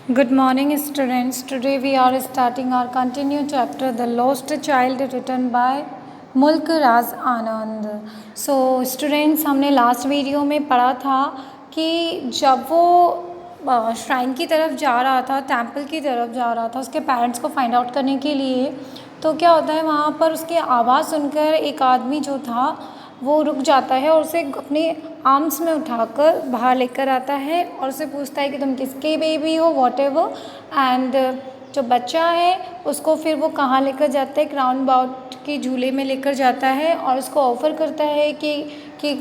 Good morning, students. Today we are starting our continued chapter, The Lost Child, written by मुल्क Raj Anand. So, students, हमने last video में पढ़ा था कि जब वो श्राइन की तरफ जा रहा था, टेम्पल की तरफ जा रहा था उसके पेरेंट्स को फाइंड आउट करने के लिए, तो क्या होता है वहाँ पर उसकी आवाज़ सुनकर एक आदमी जो था वो रुक जाता है और उसे अपने आर्म्स में उठाकर बाहर लेकर आता है और उसे पूछता है कि तुम किसके बेबी हो, वॉट एवर. एंड जो बच्चा है उसको फिर वो कहाँ लेकर जाता है, राउंड अबाउट के झूले में लेकर जाता है और उसको ऑफ़र करता है कि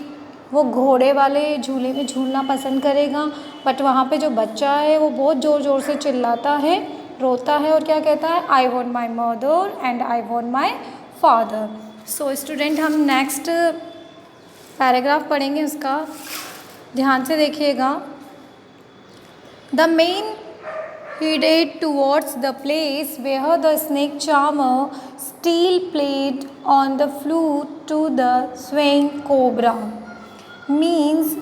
वो घोड़े वाले झूले में झूलना पसंद करेगा. बट वहाँ पे जो बच्चा है वो बहुत ज़ोर ज़ोर से चिल्लाता है, रोता है और क्या कहता है, I want my mother and I want my father. So student, हम नेक्स्ट पैराग्राफ पढ़ेंगे, उसका ध्यान से देखिएगा. The main headed towards the place where the snake charmer still played on the flute to the swaying cobra. Means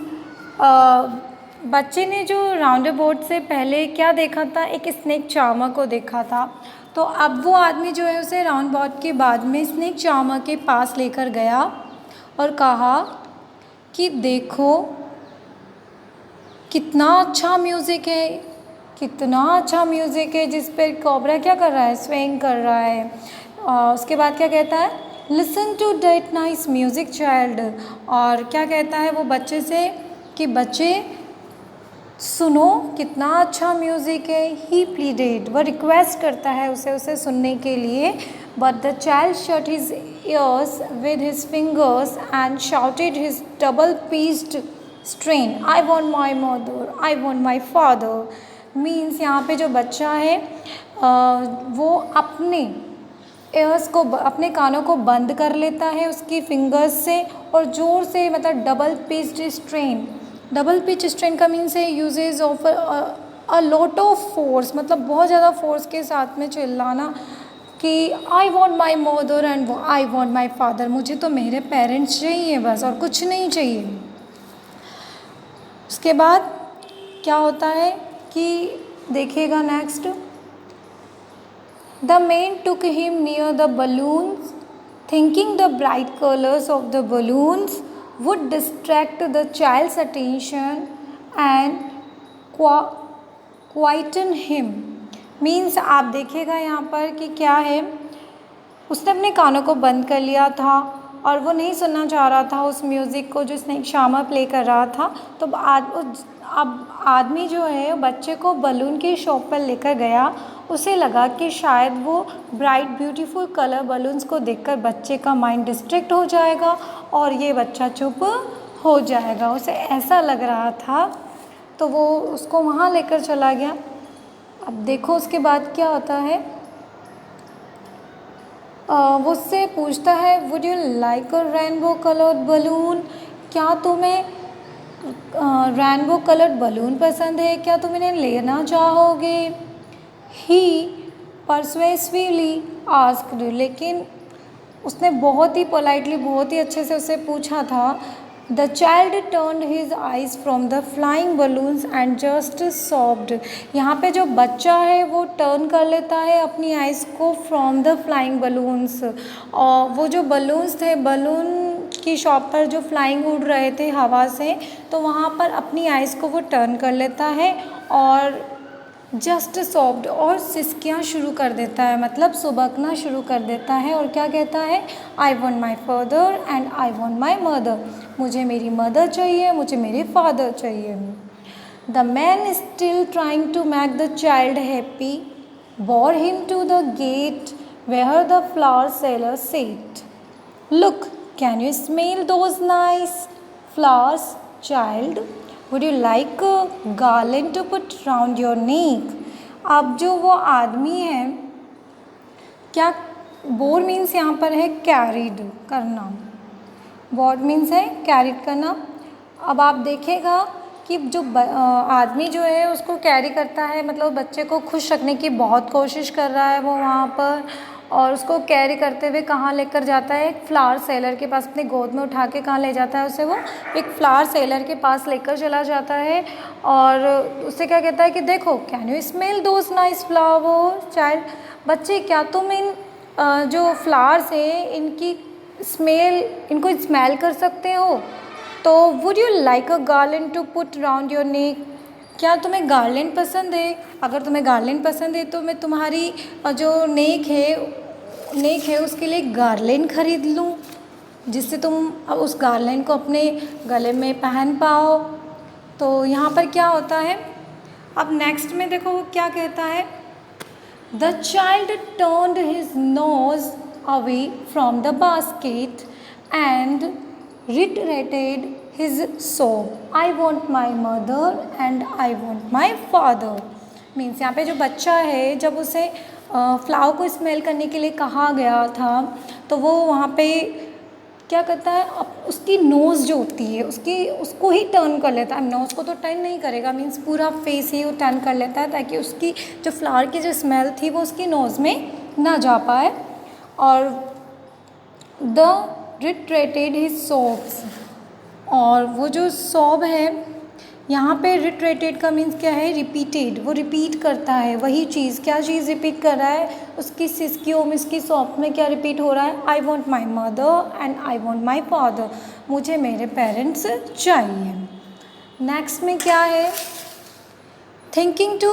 बच्चे ने जो round about से पहले क्या देखा था, एक स्नेक चार्मर को देखा था. तो अब वो आदमी जो है उसे राउंड अबाउट के बाद में स्नेक चार्मर के पास लेकर गया और कहा कि देखो कितना अच्छा म्यूज़िक है, कितना अच्छा म्यूज़िक है, जिस पर कोबरा क्या कर रहा है, स्विंग कर रहा है. उसके बाद क्या कहता है, listen to that nice music child. और क्या कहता है वो बच्चे से कि बच्चे सुनो कितना अच्छा म्यूज़िक है. ही प्लीडेड, वह रिक्वेस्ट करता है उसे सुनने के लिए. But the child shut his years with his fingers and shouted his double pieced strain, I want my mother, I want my father. Means यहाँ पे जो बच्चा है वो अपने एयर्स को, अपने कानों को बंद कर लेता है उसकी फिंगर्स से और ज़ोर से, मतलब double pitched strain. Double pitch strain का मीन्स है usages of a lot of force, मतलब बहुत ज़्यादा फोर्स के साथ में चिल्लाना कि I want my mother and I want my father, मुझे तो मेरे पेरेंट्स चाहिए बस और कुछ नहीं चाहिए. उसके बाद क्या होता है कि देखिएगा next. The man took him near the balloons thinking the bright colours of the balloons would distract the child's attention and quieten him. Means आप देखिएगा यहाँ पर कि क्या है, उसने अपने कानों को बंद कर लिया था और वो नहीं सुनना चाह रहा था उस म्यूज़िक को जो स्नेक चार्मर प्ले कर रहा था. तो अब आदमी जो है बच्चे को बलून की शॉप पर लेकर गया. उसे लगा कि शायद वो ब्राइट ब्यूटीफुल कलर बलून्स को देखकर बच्चे का माइंड डिस्ट्रैक्ट हो जाएगा और ये बच्चा चुप हो जाएगा, उसे ऐसा लग रहा था. तो वो उसको वहाँ लेकर चला गया. अब देखो उसके बाद क्या होता है, वो उससे पूछता है, would you like a rainbow coloured balloon, क्या तुम्हें रेनबो कलर्ड बलून पसंद है, क्या तुम इन्हें लेना चाहोगे. ही परसुएसिवली आस्क्ड, लेकिन उसने बहुत ही पोलाइटली, बहुत ही अच्छे से उससे पूछा था. The child turned his eyes from the flying balloons and just sobbed. यहाँ पे जो बच्चा है वो टर्न कर लेता है अपनी आइज़ को फ्रॉम द फ्लाइंग बलून्स. और वो जो बलून्स थे, बलून की शॉप पर जो फ्लाइंग उड़ रहे थे हवा से, तो वहाँ पर अपनी आइज़ को वो टर्न कर लेता है और जस्ट सॉफ्ट और सिसकियाँ शुरू कर देता है, मतलब सुबकना शुरू कर देता है. और क्या कहता है, I want my father and I want my mother, मुझे मेरी मदर चाहिए, मुझे मेरे फादर चाहिए. The man still trying to make the child happy bore him to the gate where the flower seller sat. Look, can you smell those nice flowers, child? Would you like a garland to put round your neck? अब जो वो आदमी है, क्या bore means यहाँ पर है carried करना, वॉट मीन्स है कैरिड करना. अब आप देखेगा कि जो आदमी जो है उसको कैरी करता है, मतलब बच्चे को खुश रखने की बहुत कोशिश कर रहा है वो वहाँ पर, और उसको कैरी करते हुए कहाँ लेकर जाता है, एक फ्लावर सेलर के पास, अपनी गोद में उठा के कहाँ ले जाता है उसे, वो एक फ्लावर सेलर के पास लेकर चला जाता है। और उससे क्या कहता है कि देखो, can you smell those nice flower child, बच्चे क्या तुम इन जो फ्लावर्स हैं इनकी इनको स्मेल कर सकते हो। तो would you like a garland to put round your neck, क्या तुम्हें गार्लैंड पसंद है, अगर तुम्हें गार्लैंड पसंद है तो मैं तुम्हारी जो नेक है उसके लिए गार्लैंड खरीद लूँ, जिससे तुम अब उस गार्लैंड को अपने गले में पहन पाओ। तो यहाँ पर क्या होता है, अब नेक्स्ट में देखो वो क्या कहता है, the child turned his nose away from the basket and reiterated his sob, I want my mother and I want my father। Means यहाँ पे जो बच्चा है, जब उसे फ्लावर को स्मेल करने के लिए कहा गया था तो वो वहाँ पे क्या करता है, अब उसकी नोज़ जो होती है उसको ही टर्न कर लेता है। नोज़ को तो टर्न नहीं करेगा, मीन्स पूरा फेस ही वो टर्न कर लेता है ताकि उसकी जो फ्लावर की जो स्मेल थी वो उसकी नोज़ में ना जा पाए। और द रिट्रेटेड हिज सोब्स, और वो जो सोब है यहाँ पे रिट्रेटेड का मीन्स क्या है, रिपीटेड, वो रिपीट करता है वही चीज़। क्या चीज़ रिपीट कर रहा है, उसकी सिसकियों में, इसकी सॉफ्ट में क्या रिपीट हो रहा है, I want my mother and I want my father, मुझे मेरे पेरेंट्स चाहिए। नेक्स्ट में क्या है, thinking to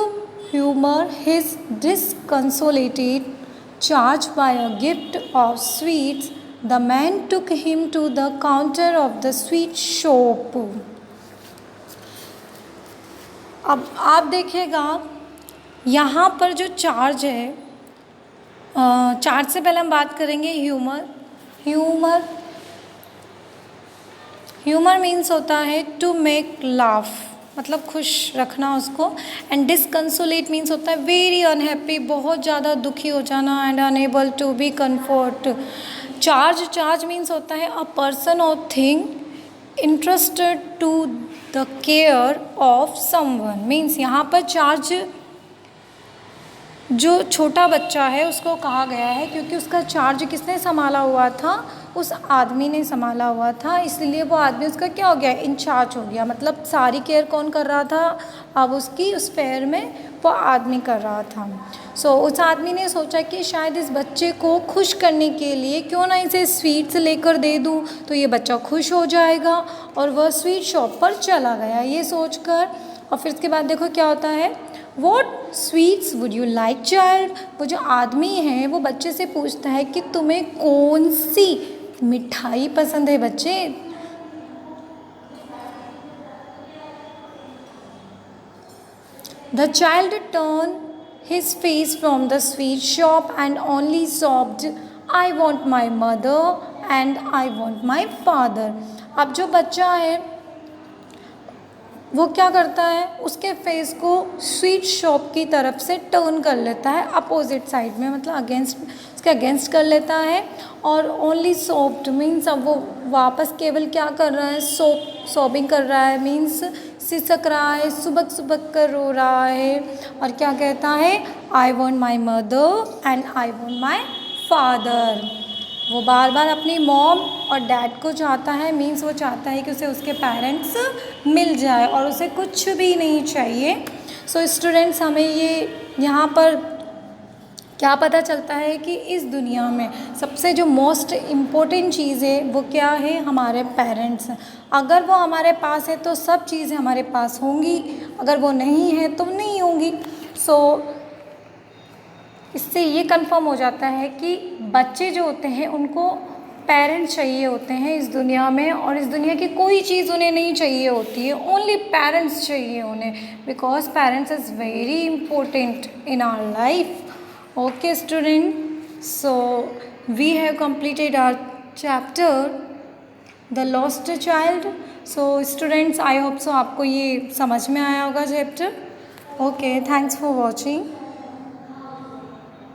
humour his disconsolated charge by a gift of sweets, the man took him to the counter of the sweet shop. अब आप देखिएगा यहाँ पर जो चार्ज है, चार्ज से पहले हम बात करेंगे ह्यूमर मीन्स होता है टू मेक लाफ, मतलब खुश रखना उसको। एंड डिसकंसोलेट मीन्स होता है वेरी अनहैप्पी, बहुत ज़्यादा दुखी हो जाना। And unable to be comfort. Charge means होता है a person or thing interested to the care of someone, means यहाँ पर चार्ज जो छोटा बच्चा है उसको कहा गया है क्योंकि उसका चार्ज किसने संभाला हुआ था, उस आदमी ने संभाला हुआ था, इसलिए वो आदमी उसका क्या हो गया, इंचार्ज हो गया। मतलब सारी केयर कौन कर रहा था, अब उसकी उस फेयर में वो आदमी कर रहा था। सो उस आदमी ने सोचा कि शायद इस बच्चे को खुश करने के लिए क्यों ना इसे स्वीट्स लेकर दे दूँ, तो ये बच्चा खुश हो जाएगा। और वह स्वीट शॉप पर चला गया ये सोचकर। और फिर इसके बाद देखो क्या होता है, what sweets would you like child, वो जो आदमी है वो बच्चे से पूछता है कि तुम्हें कौन सी मिठाई पसंद है बच्चे। The child turn his face from the sweet shop and only sobbed, I want my mother and I want my father. अब जो बच्चा है वो क्या करता है, उसके फेस को स्वीट शॉप की तरफ से टर्न कर लेता है अपोजिट साइड में, मतलब अगेंस्ट, उसके अगेंस्ट कर लेता है। और ओनली सॉफ्ट मीन्स अब वो वापस केवल क्या कर रहा है, सॉबिंग कर रहा है, मीन्स सिसक रहा है, सुबक सुबक कर रो रहा है। और क्या कहता है, I want my mother and I want my father. वो बार बार अपनी मॉम और डैड को चाहता है, मीन्स वो चाहता है कि उसे उसके पेरेंट्स मिल जाए और उसे कुछ भी नहीं चाहिए। सो स्टूडेंट्स, हमें ये यहाँ पर क्या पता चलता है कि इस दुनिया में सबसे जो मोस्ट इम्पोर्टेंट चीज़ है वो क्या है, हमारे पेरेंट्स। अगर वो हमारे पास है तो सब चीज़ें हमारे पास होंगी, अगर वो नहीं है तो नहीं होंगी। सो इससे ये कंफर्म हो जाता है कि बच्चे जो होते हैं उनको पेरेंट्स चाहिए होते हैं इस दुनिया में, और इस दुनिया की कोई चीज़ उन्हें नहीं चाहिए होती है, ओनली पेरेंट्स चाहिए उन्हें, because parents is very important in our life. Okay student, so we have completed our chapter the lost child. So students, I hope so आपको ये समझ में आया होगा चैप्टर। Okay, thanks for watching.